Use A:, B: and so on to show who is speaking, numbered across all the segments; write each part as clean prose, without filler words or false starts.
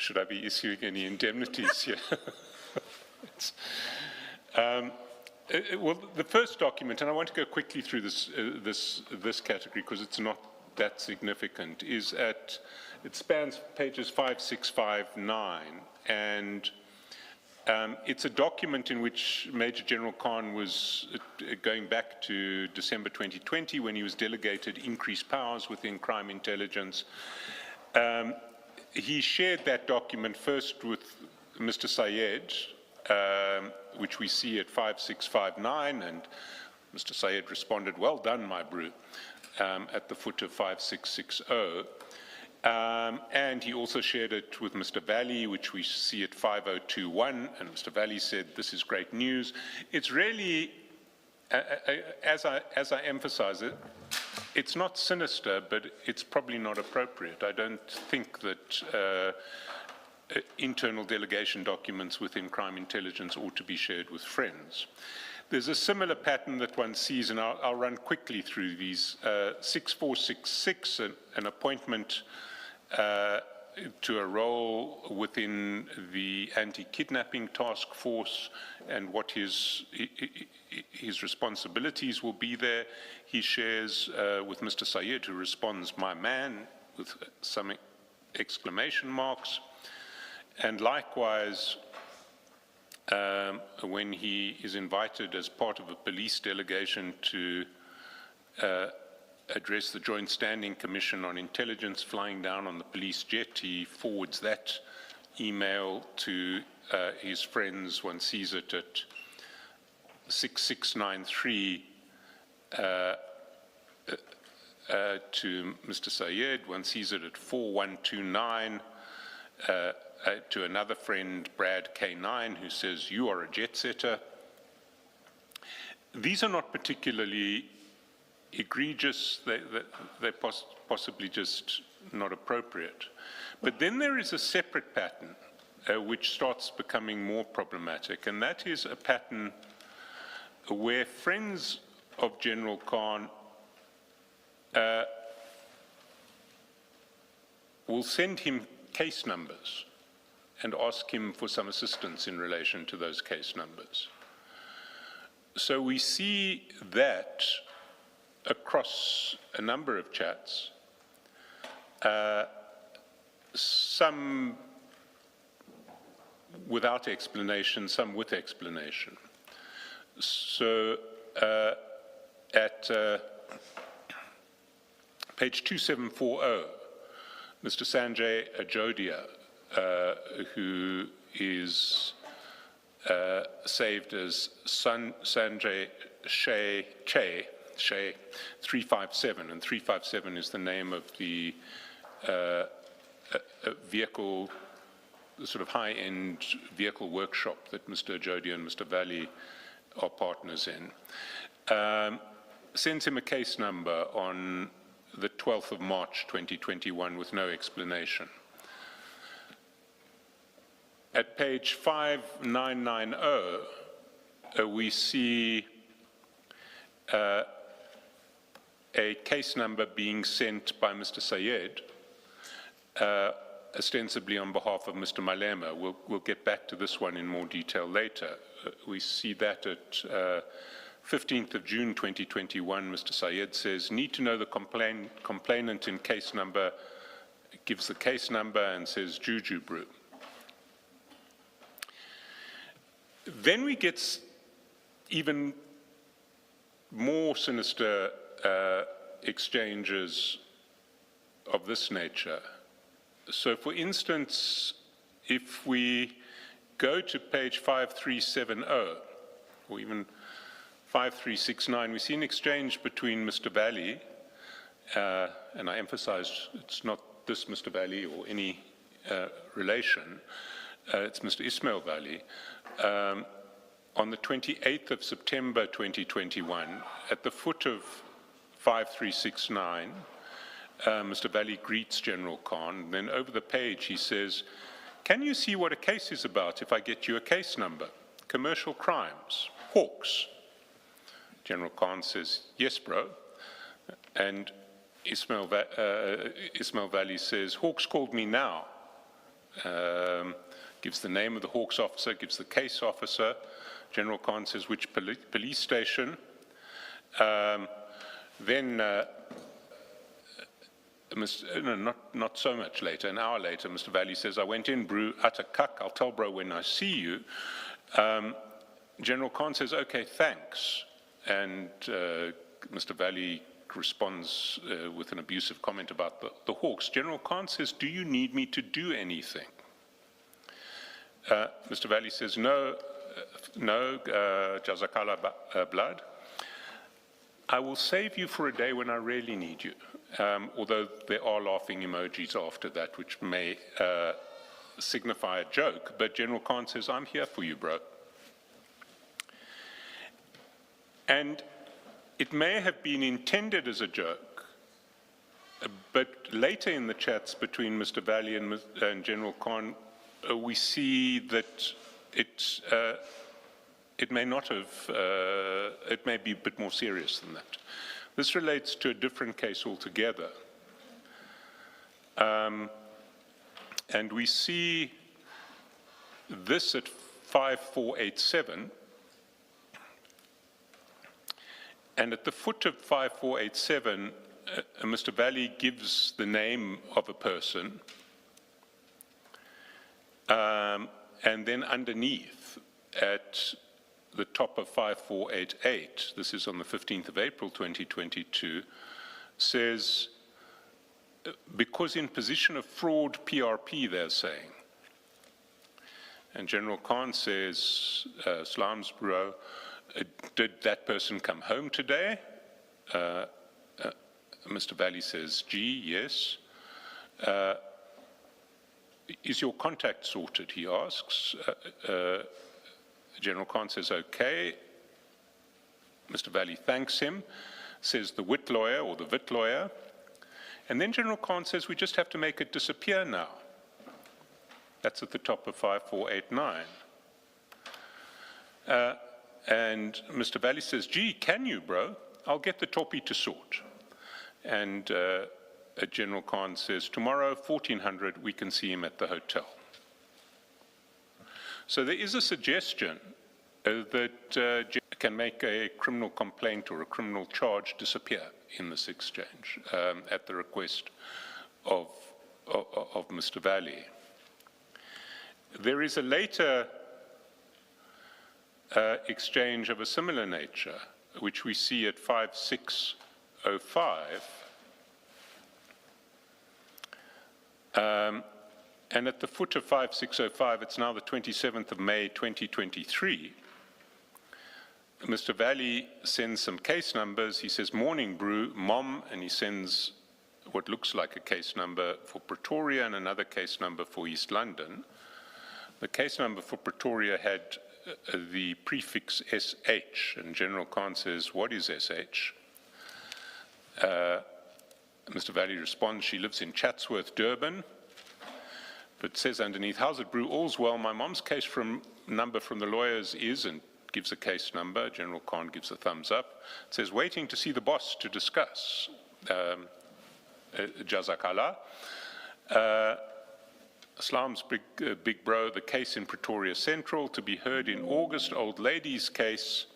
A: should I be issuing any indemnities here? Well, the first document, and I want to go quickly through this category because it's not that significant, is it spans pages 5, 6, 5, 9, and it's a document in which Major General Khan was going back to December 2020 when he was delegated increased powers within crime intelligence. He shared that document first with Mr. Sayed, which we see at 5659, and Mr. Sayed responded, "Well done, my brew," at the foot of 5660. And he also shared it with Mr. Valley, which we see at 5021, and Mr. Valley said, "This is great news." It's really, as I emphasize it, it's not sinister, but it's probably not appropriate. I don't think that internal delegation documents within crime intelligence ought to be shared with friends. There's a similar pattern that one sees, and I'll run quickly through these. 6466, an appointment to a role within the anti-kidnapping task force and what his responsibilities will be there. He shares with Mr. Sayed, who responds, "My man," with some exclamation marks. And likewise, when he is invited as part of a police delegation to address the Joint Standing Commission on Intelligence, flying down on the police jet, he forwards that email to his friends. One sees it at 6693 to Mr. Sayed. One sees it at 4129 to another friend, Brad K9, who says, "You are a jet setter." These are not particularly egregious, they're possibly just not appropriate. But then there is a separate pattern which starts becoming more problematic, and that is a pattern where friends of General Khan will send him case numbers and ask him for some assistance in relation to those case numbers. So we see that across a number of chats, some without explanation, some with explanation. So at page 2740, Mr. Sanjay Ajodia, who is saved as Sanjay Shay 357, and 357 is the name of the vehicle, the sort of high-end vehicle workshop that Mr. Ajodia and Mr. Valley are partners in, sends him a case number on the 12th of March 2021 with no explanation. At page 5990, we see a case number being sent by Mr. Sayed, ostensibly on behalf of Mr. Malema. We'll get back to this one in more detail later. We see that at 15th of June 2021, Mr. Sayed says, "Need to know the complainant in case number," gives the case number and says, "Juju brew." Then we get even more sinister exchanges of this nature. So for instance, if we go to page 5370, or even 5369, we see an exchange between Mr. Valley, and I emphasize it's not this Mr. Valley or any relation, it's Mr. Ismail Valley, on the 28th of September 2021, at the foot of 5369, Mr. Valley greets General Khan. Then over the page he says, "Can you see what a case is about if I get you a case number? Commercial crimes, Hawks." General Khan says, "Yes, bro." And Ismail Valley says, "Hawks called me now Gives the name of the Hawks officer, gives the case officer. General Khan says which police station. Then, not so much later, an hour later, Mr. Valley says, I went in, Brew, utter cuck, I'll tell bro when I see you. General Khan says, okay, thanks. And Mr. Valley responds with an abusive comment about the Hawks. General Khan says, do you need me to do anything? Mr. Valley says, no, Jazakala blood. I will save you for a day when I really need you. Although there are laughing emojis after that, which may signify a joke, but General Khan says, I'm here for you, bro. And it may have been intended as a joke, but later in the chats between Mr. Valley and General Khan, we see that it may not have, it may be a bit more serious than that. This relates to a different case altogether. And we see this at 5487. And at the foot of 5487, Mr. Valley gives the name of a person. And then underneath, at the top of 5488, this is on the 15th of April 2022, says, because in position of fraud PRP, they're saying. And General Khan says, Slams Bureau, did that person come home today? Mr. Valley says, gee, yes. Is your contact sorted, he asks. General Khan says, okay. Mr. Valley thanks him, says the wit lawyer or the vit lawyer. And then General Khan says, we just have to make it disappear now. That's at the top of 5489. And Mr. Valley says, gee, can you, bro? I'll get the toppy to sort. And General Khan says, tomorrow, 1400, we can see him at the hotel. So there is a suggestion that can make a criminal complaint or a criminal charge disappear in this exchange at the request of Mr. Valley. There is a later exchange of a similar nature, which we see at 5605. And at the foot of 5605, it's now the 27th of May, 2023. Mr. Valley sends some case numbers. He says, morning, Brew, Mom, and he sends what looks like a case number for Pretoria and another case number for East London. The case number for Pretoria had the prefix SH, and General Khan says, what is SH? Mr. Valley responds, she lives in Chatsworth, Durban, but says underneath, how's it, Brew? All's well. My mom's case number from the lawyers is, and gives a case number. General Khan gives a thumbs up. It says, waiting to see the boss to discuss. Jazakala. Islam's big bro, the case in Pretoria Central to be heard in August, old lady's case.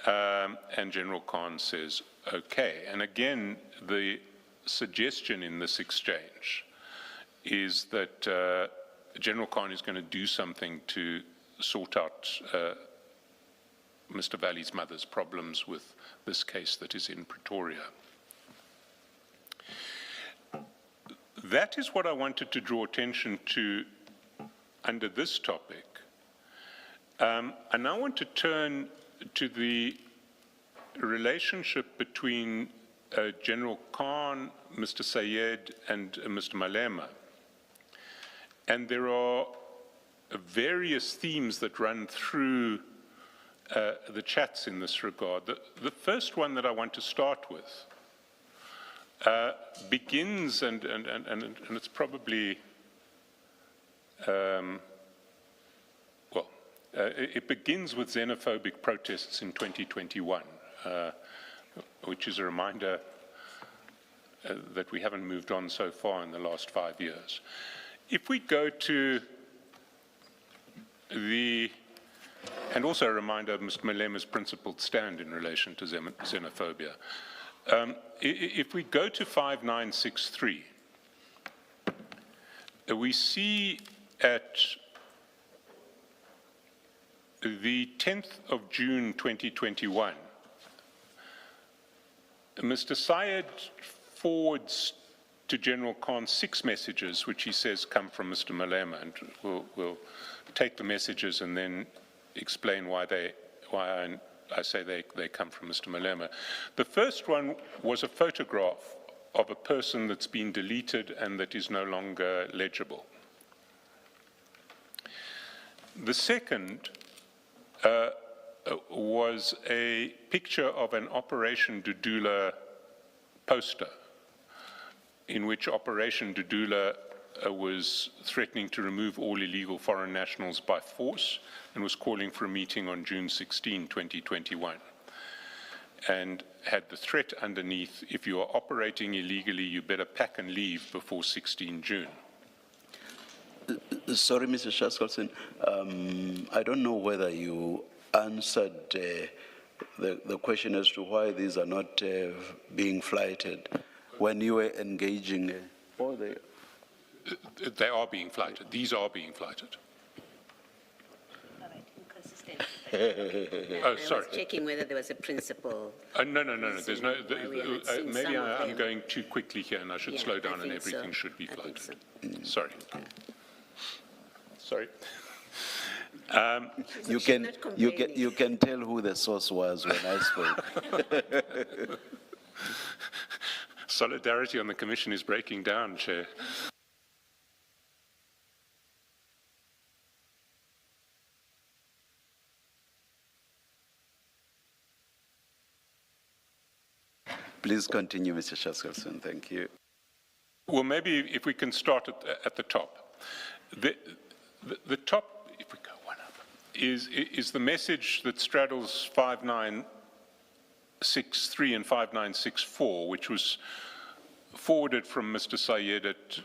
A: And General Khan says, okay. And again, the suggestion in this exchange is that General Khan is going to do something to sort out Mr. Valley's mother's problems with this case that is in Pretoria. That is what I wanted to draw attention to under this topic. I now want to turn to the relationship between General Khan, Mr. Sayed, and Mr. Malema. And there are various themes that run through the chats in this regard. The first one that I want to start with begins, and it's probably, it begins with xenophobic protests in 2021, which is a reminder that we haven't moved on so far in the last 5 years. If we go to and also a reminder of Mr. Malema's principled stand in relation to xenophobia. If we go to 5963, we see at the 10th of June 2021, Mr. Syed forwards to General Khan 6 messages, which he says come from Mr. Malema, and we'll take the messages and then explain why I say they come from Mr. Malema. The first one was a photograph of a person that's been deleted and that is no longer legible. The second was a picture of an Operation Dudula poster, in which Operation Dudula was threatening to remove all illegal foreign nationals by force and was calling for a meeting on June 16, 2021, and had the threat underneath, if you are operating illegally, you better pack and leave before 16 June.
B: Sorry, Mr. Chaskalson, I don't know whether you answered the question as to why these are not being flighted when you were engaging all the...
A: They are being flighted. These are being flighted. Oh, sorry.
C: I was checking whether there was a principle.
A: No. There's no. Maybe I'm going too quickly here, and I should slow down, and everything should be flighted. So. Sorry. Sorry.
B: You can tell who the source was when I spoke.
A: Solidarity on the Commission is breaking down, Chair.
B: Please continue, Mr. Chaskalson. Thank you.
A: Well, maybe if we can start at the top. The top, if we go one up, is the message that straddles 5963 and 5964, which was forwarded from Mr. Syed at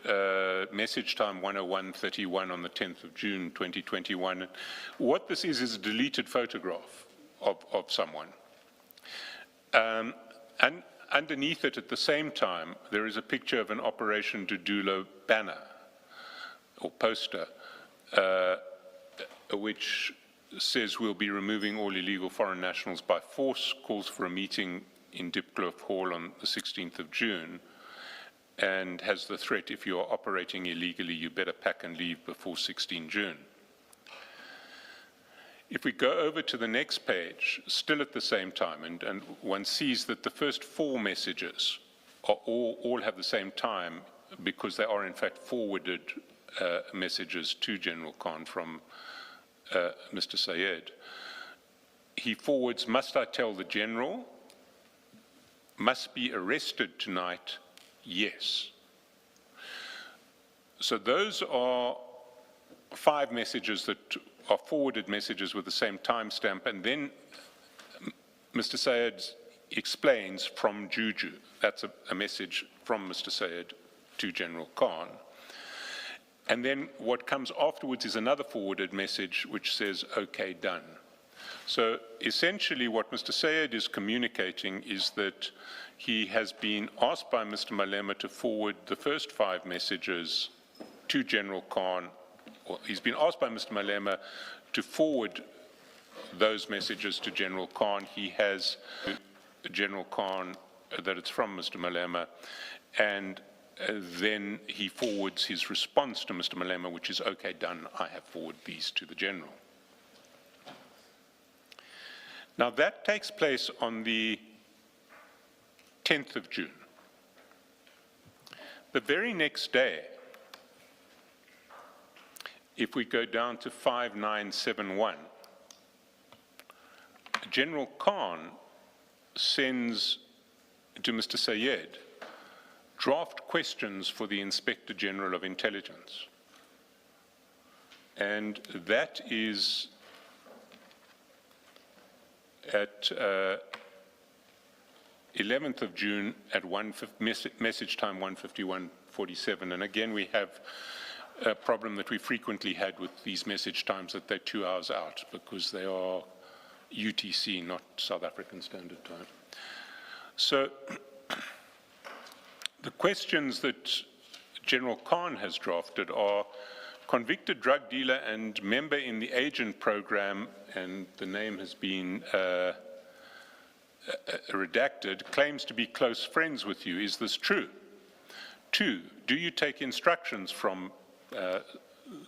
A: message time 101:31 on the 10th of June 2021. What this is a deleted photograph of someone. And underneath it, at the same time, there is a picture of an Operation Dudula banner or poster, which says we'll be removing all illegal foreign nationals by force, calls for a meeting in Dipkloof Hall on the 16th of June, and has the threat, if you are operating illegally, you better pack and leave before 16 June. If we go over to the next page, still at the same time, and one sees that the first 4 messages are all have the same time, because they are in fact forwarded messages to General Khan from Mr. Syed. He forwards, must I tell the General? Must be arrested tonight? Yes. So those are 5 messages that are forwarded messages with the same timestamp, and then Mr. Syed explains from Juju. That's a message from Mr. Syed to General Khan. And then what comes afterwards is another forwarded message which says, okay, done. So essentially what Mr. Syed is communicating is that he has been asked by Mr. Malema to forward the first 5 messages to General Khan. Well, he's been asked by Mr. Malema to forward those messages to General Khan. He has General Khan that it's from Mr. Malema, and then he forwards his response to Mr. Malema, which is, okay, done, I have forwarded these to the General. Now that takes place on the 10th of June. The very next day, if we go down to 5971, General Khan sends to Mr. Syed draft questions for the Inspector General of Intelligence. And that is at 11th of June at message time 1:51:47. And again, we have a problem that we frequently had with these message times, that they're 2 hours out because they are UTC, not South African Standard Time. So the questions that General Khan has drafted are: convicted drug dealer and member in the agent program, and the name has been redacted, claims to be close friends with you. Is this true? 2, do you take instructions from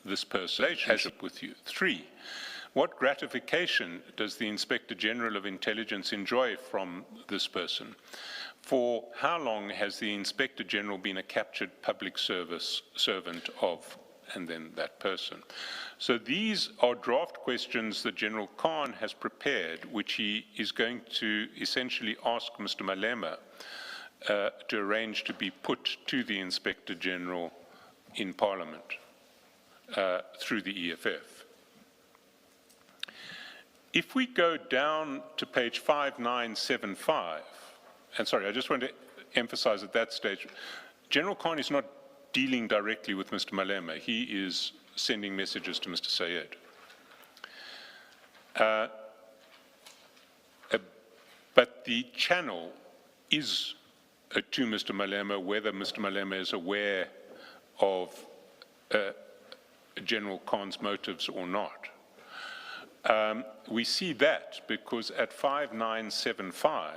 A: this person relationship with you? 3, what gratification does the Inspector General of Intelligence enjoy from this person? 4, how long has the Inspector General been a captured public service servant of, and then that person? So these are draft questions that General Khan has prepared, which he is going to essentially ask Mr. Malema to arrange to be put to the Inspector General in Parliament through the EFF. If we go down to page 5975, and sorry, I just want to emphasize at that stage, General Khan is not dealing directly with Mr. Malema. He is sending messages to Mr. Sayed. But the channel is to Mr. Malema, whether Mr. Malema is aware of General Khan's motives or not. We see that because at 5975,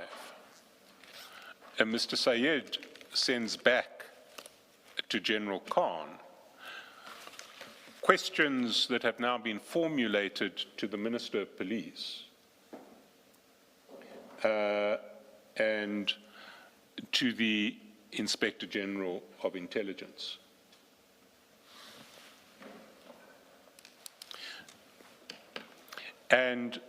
A: Mr. Sayed sends back to General Khan questions that have now been formulated to the Minister of Police and to the Inspector General of Intelligence. And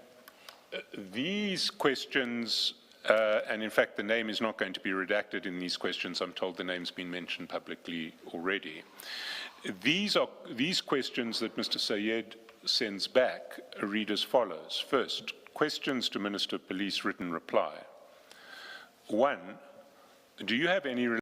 A: these questions, and in fact the name is not going to be redacted in these questions, I'm told the name's been mentioned publicly already. These questions that Mr. Sayed sends back read as follows. First, questions to Minister of Police, written reply. 1, do you have any